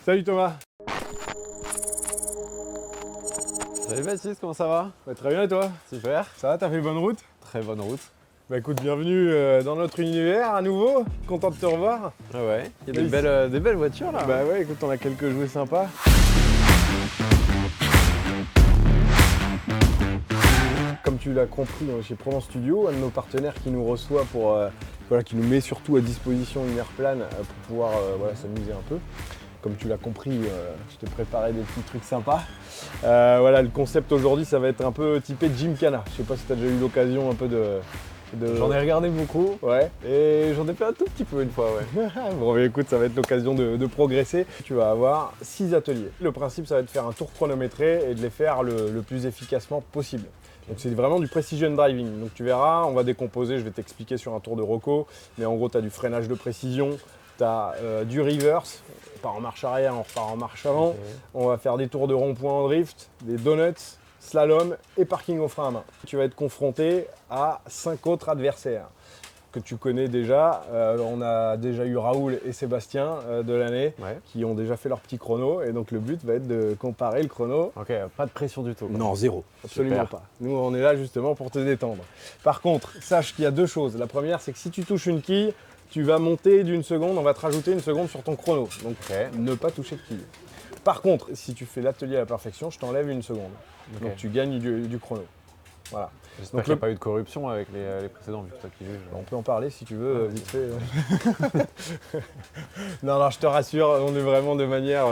Salut Thomas. Salut Baptiste, comment ça va? Bah, très bien et toi? Super. Ça va, t'as fait bonne route? Très bonne route. Bah écoute, bienvenue dans notre univers à nouveau, content de te revoir. Ah ouais, il y a Oui, des belles voitures là. Bah ouais, écoute, on a quelques jouets sympas. Comme tu l'as compris, on est chez Provence Studio, un de nos partenaires qui nous reçoit pour, qui nous met surtout à disposition une airplane pour pouvoir s'amuser un peu. Comme tu l'as compris, je t'ai préparé des petits trucs sympas. Le concept aujourd'hui, ça va être un peu typé Gymkhana. Je sais pas si tu as déjà eu l'occasion un peu de... J'en ai regardé beaucoup. Ouais. Et j'en ai fait un tout petit peu une fois, ouais. Bon, mais écoute, ça va être l'occasion de progresser. Tu vas avoir 6 ateliers. Le principe, ça va être de faire un tour chronométré et de les faire le plus efficacement possible. Donc c'est vraiment du precision driving. Donc tu verras, on va décomposer, je vais t'expliquer sur un tour de Rocco. Mais en gros, tu as du freinage de précision, tu as du reverse, on part en marche arrière, on repart en marche avant. Okay. On va faire des tours de rond-point en drift, des donuts, slalom et parking au frein à main. Tu vas être confronté à 5 autres adversaires que tu connais déjà. On a déjà eu Raoul et Sébastien de l'année qui ont déjà fait leur petit chrono. Et donc le but va être de comparer le chrono. Ok, pas de pression du tout. Non, zéro. Absolument pas. Nous, on est là justement pour te détendre. Par contre, sache qu'il y a deux choses. La première, c'est que si tu touches une quille, tu vas monter d'une seconde, on va te rajouter une seconde sur ton chrono. Donc ne pas toucher de quille. Par contre, si tu fais l'atelier à la perfection, je t'enlève une seconde. Donc tu gagnes du chrono. Voilà. J'espère qu'il n'y a pas eu de corruption avec les précédents, vu que toi qui juges. On peut en parler si tu veux, vite fait. Non, je te rassure, on est vraiment de manière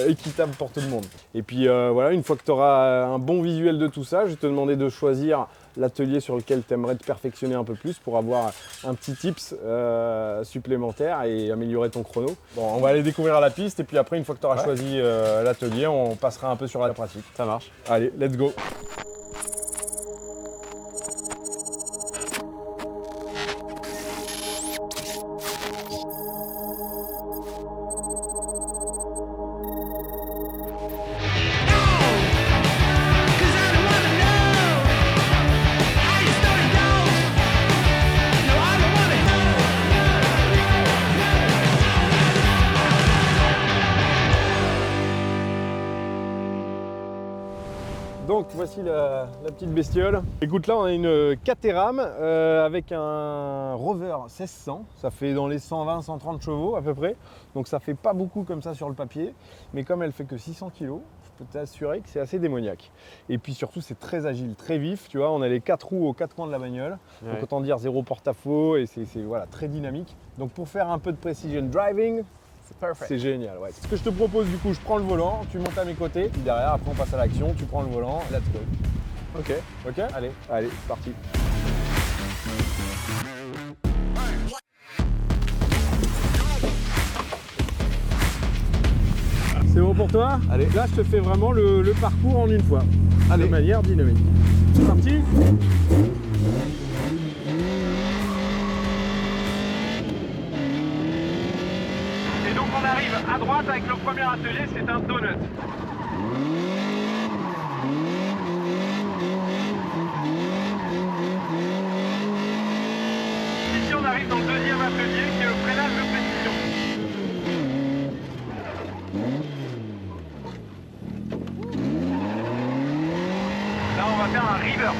équitable pour tout le monde. Et puis une fois que tu auras un bon visuel de tout ça, je vais te demander de choisir l'atelier sur lequel tu aimerais te perfectionner un peu plus pour avoir un petit tips supplémentaire et améliorer ton chrono. Bon, on va aller découvrir la piste et puis après, une fois que tu auras choisi l'atelier, on passera un peu sur la pratique. Ça marche. Allez, let's go. Donc voici la petite bestiole. Écoute, là on a une Caterham avec un Rover 1600. Ça fait dans les 120-130 chevaux à peu près. Donc ça fait pas beaucoup comme ça sur le papier. Mais comme elle fait que 600 kg, je peux t'assurer que c'est assez démoniaque. Et puis surtout c'est très agile, très vif. Tu vois, on a les 4 roues aux 4 coins de la bagnole. Ouais. Donc autant dire zéro porte-à-faux et c'est très dynamique. Donc pour faire un peu de precision driving, c'est génial, ouais. Ce que je te propose du coup, je prends le volant, tu montes à mes côtés, puis derrière, après on passe à l'action, tu prends le volant, let's go. Ok, allez, c'est parti. C'est bon pour toi? Allez. Là, je te fais vraiment le parcours en une fois, de manière dynamique. C'est parti? On arrive à droite avec le premier atelier, c'est un donut. Ici on arrive dans le deuxième atelier qui est le freinage de précision. Là on va faire un reverse.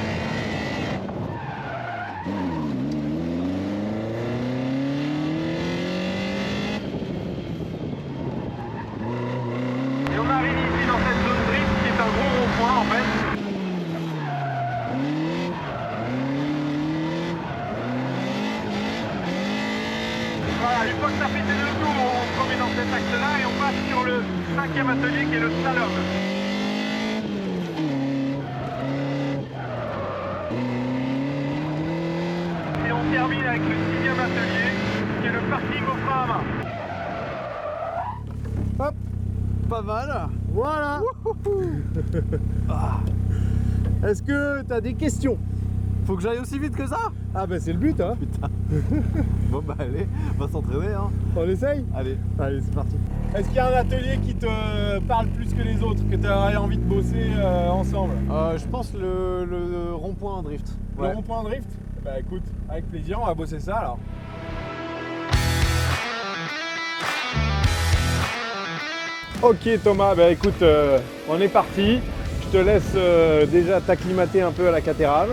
On arrive ici dans cette zone drift qui est un gros rond-point en fait. Voilà, une fois que ça fait ces deux tours, on se remet dans cet axe-là et on passe sur le 5e atelier qui est le slalom. Et on termine avec le 6e atelier qui est le parking au frein à main. Hop. Pas mal. Voilà. Est-ce que tu as des questions? Faut que j'aille aussi vite que ça? Ah bah c'est le but hein. Putain. Bon bah allez, on va s'entraîner hein. On essaye? Allez, c'est parti. Est-ce qu'il y a un atelier qui te parle plus que les autres, que tu aurais envie de bosser ensemble? Je pense le rond-point en drift. Le rond-point en drift? Bah écoute, avec plaisir, on va bosser ça alors. Ok Thomas, bah écoute, on est parti. Je te laisse déjà t'acclimater un peu à la Caterham.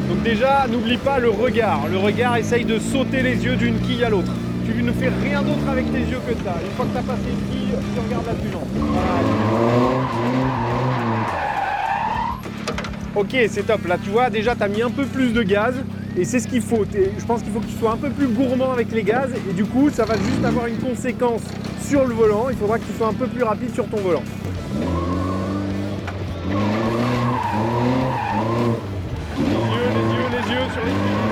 Donc déjà, n'oublie pas le regard. Le regard, essaye de sauter les yeux d'une quille à l'autre. Tu ne fais rien d'autre avec tes yeux que ça. Une fois que tu as passé une quille, tu regardes la suivante. Voilà. Ok, c'est top. Là, tu vois, déjà, tu as mis un peu plus de gaz. Et c'est ce qu'il faut. Je pense qu'il faut que tu sois un peu plus gourmand avec les gaz. Et du coup, ça va juste avoir une conséquence sur le volant. Il faudra que tu sois un peu plus rapide sur ton volant. Les yeux sur les quilles,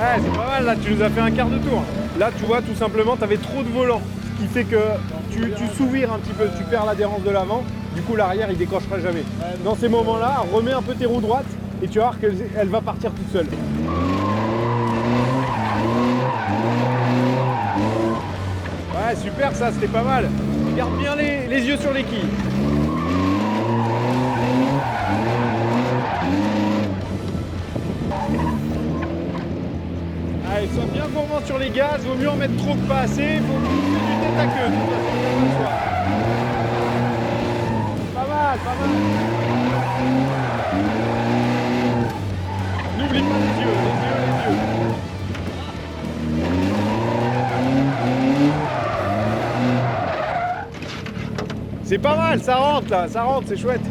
Ah, c'est pas mal là, tu nous as fait un quart de tour. Là, tu vois, tout simplement, tu avais trop de volant, ce qui fait que tu s'ouvires un petit peu, tu perds l'adhérence de l'avant, du coup l'arrière il décrochera jamais. Dans ces moments-là, remets un peu tes roues droites et tu vas voir qu'elle va partir toute seule. Ouais, super ça, c'était pas mal. Garde bien les yeux sur les quilles. Allez, sois bien gourmand sur les gaz, vaut mieux en mettre trop que pas assez, il faut bouffer du tête à queue, de toute façon, il y a pas de choix. Pas mal, pas mal. N'oublie pas les yeux, les yeux, les yeux. C'est pas mal, ça rentre là, ça rentre, c'est chouette.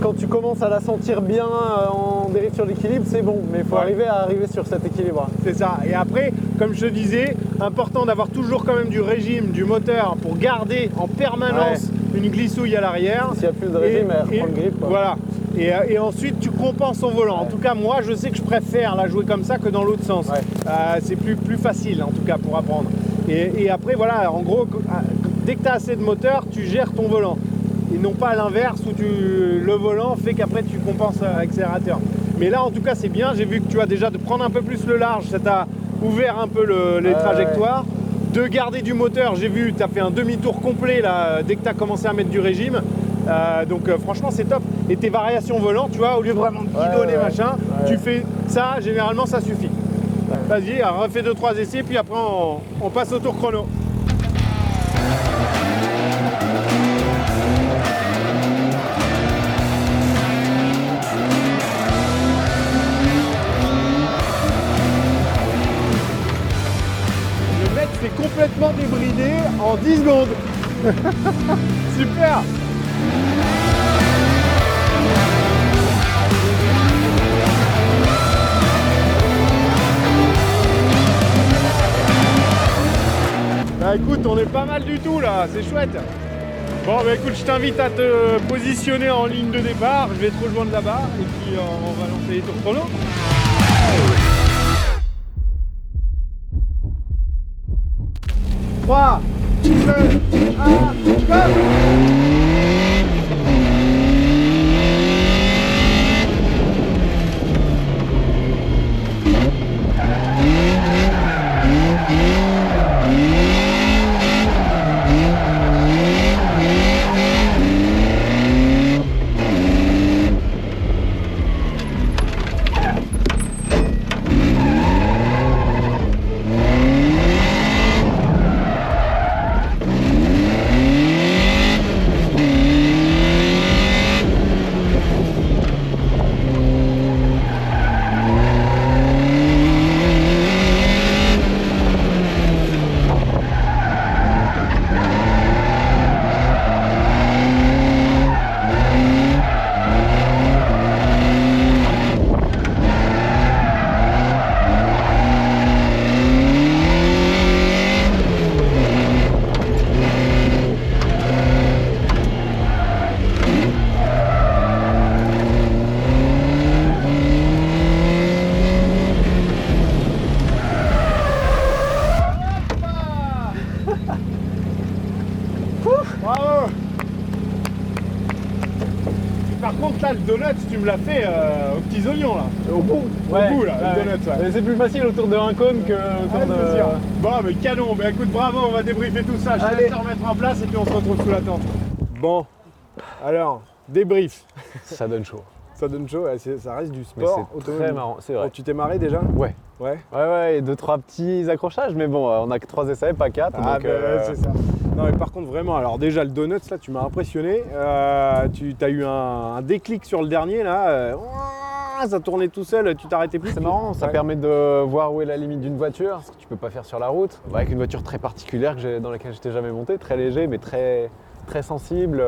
Quand tu commences à la sentir bien en dérive sur l'équilibre, c'est bon, mais il faut arriver sur cet équilibre. C'est ça. Et après, comme je te disais, important d'avoir toujours quand même du régime, du moteur pour garder en permanence une glissouille à l'arrière. S'il n'y a plus de régime, elle reprend le grip. Voilà. Et ensuite, tu compenses ton volant. En tout cas, moi, je sais que je préfère la jouer comme ça que dans l'autre sens. C'est plus facile, en tout cas, pour apprendre. Et après, voilà, en gros, dès que tu as assez de moteur, tu gères ton volant. Et non pas à l'inverse où le volant fait qu'après tu compenses l'accélérateur. Mais là en tout cas c'est bien, j'ai vu que tu as déjà de prendre un peu plus le large, ça t'a ouvert un peu les trajectoires. De garder du moteur, j'ai vu, tu as fait un demi-tour complet là, dès que tu as commencé à mettre du régime. Donc franchement c'est top. Et tes variations volant, tu vois, au lieu de vraiment guidonner machin, tu fais ça, généralement ça suffit. Vas-y, refais 2-3 essais, puis après on passe au tour chrono. C'est complètement débridé en 10 secondes. Super. Bah écoute, on est pas mal du tout là, c'est chouette. Bon bah écoute, je t'invite à te positionner en ligne de départ. Je vais te rejoindre là-bas et puis on va lancer les tours chrono. 3, 2, 1, go! Bravo. Par contre là le donut, tu me l'as fait aux petits oignons là. Au bout. Au bout là, le donut. Ouais. Mais c'est plus facile autour d'un cône que autour de... C'est sûr. Bon, mais canon. Bah écoute, bravo, on va débriefer tout ça. Je te Allez. laisse te remettre en place et puis on se retrouve sous la tente. Bon, alors, débrief. Ça donne chaud. Ça donne chaud, ouais, ça reste du Mais sport c'est automobile. très marrant, c'est vrai. Bon, tu t'es marré déjà? Ouais. Ouais. Ouais, et 2-3 petits accrochages, mais bon, on a que 3 essais, pas 4. Ah donc, bah, c'est ça. Non mais par contre vraiment, alors déjà le donut là tu m'as impressionné, tu as eu un déclic sur le dernier là, ça tournait tout seul, tu t'arrêtais plus. C'est marrant, ça Ouais. permet de voir où est la limite d'une voiture, ce que tu peux pas faire sur la route. Avec une voiture très particulière dans laquelle j'étais jamais monté, très léger mais très sensible.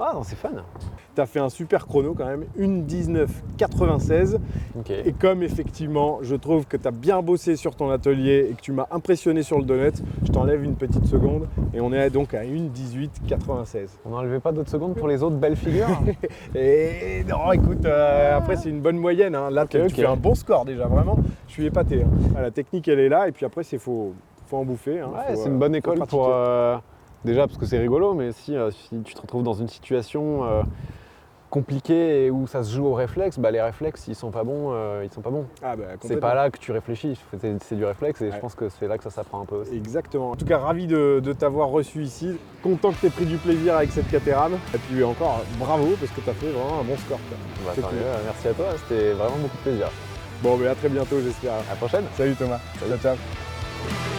Ah non, c'est fun. Tu as fait un super chrono quand même, 1:19,96. Ok. Et comme effectivement je trouve que tu as bien bossé sur ton atelier et que tu m'as impressionné sur le donut, je t'enlève une petite seconde et on est donc à 1:18,96. On n'enlevait pas d'autres secondes pour les autres belles figures. Et non écoute, après c'est une bonne moyenne, hein. Là tu ok. fais un bon score déjà, vraiment, je suis épaté. Hein. Ah, la technique elle est là et puis après faut en bouffer. Hein. Ouais, Faut, c'est une bonne faut école pratiquer. pour... déjà parce que c'est rigolo, mais si tu te retrouves dans une situation compliquée et où ça se joue au réflexe, bah, les réflexes ils sont pas bons. Ah, bah, C'est complètement. pas là que tu réfléchis, c'est du réflexe et Ouais. je pense que c'est là que ça s'apprend un peu aussi. Exactement. En tout cas, ravi de t'avoir reçu ici. Content que tu aies pris du plaisir avec cette Caterham. Et puis encore, bravo parce que tu as fait vraiment un bon score. quoi. Bah, C'est tant cool. mieux, merci à toi, c'était vraiment beaucoup de plaisir. Bon, mais à très bientôt, j'espère. À la prochaine. Salut Thomas. Salut. Ciao, ciao.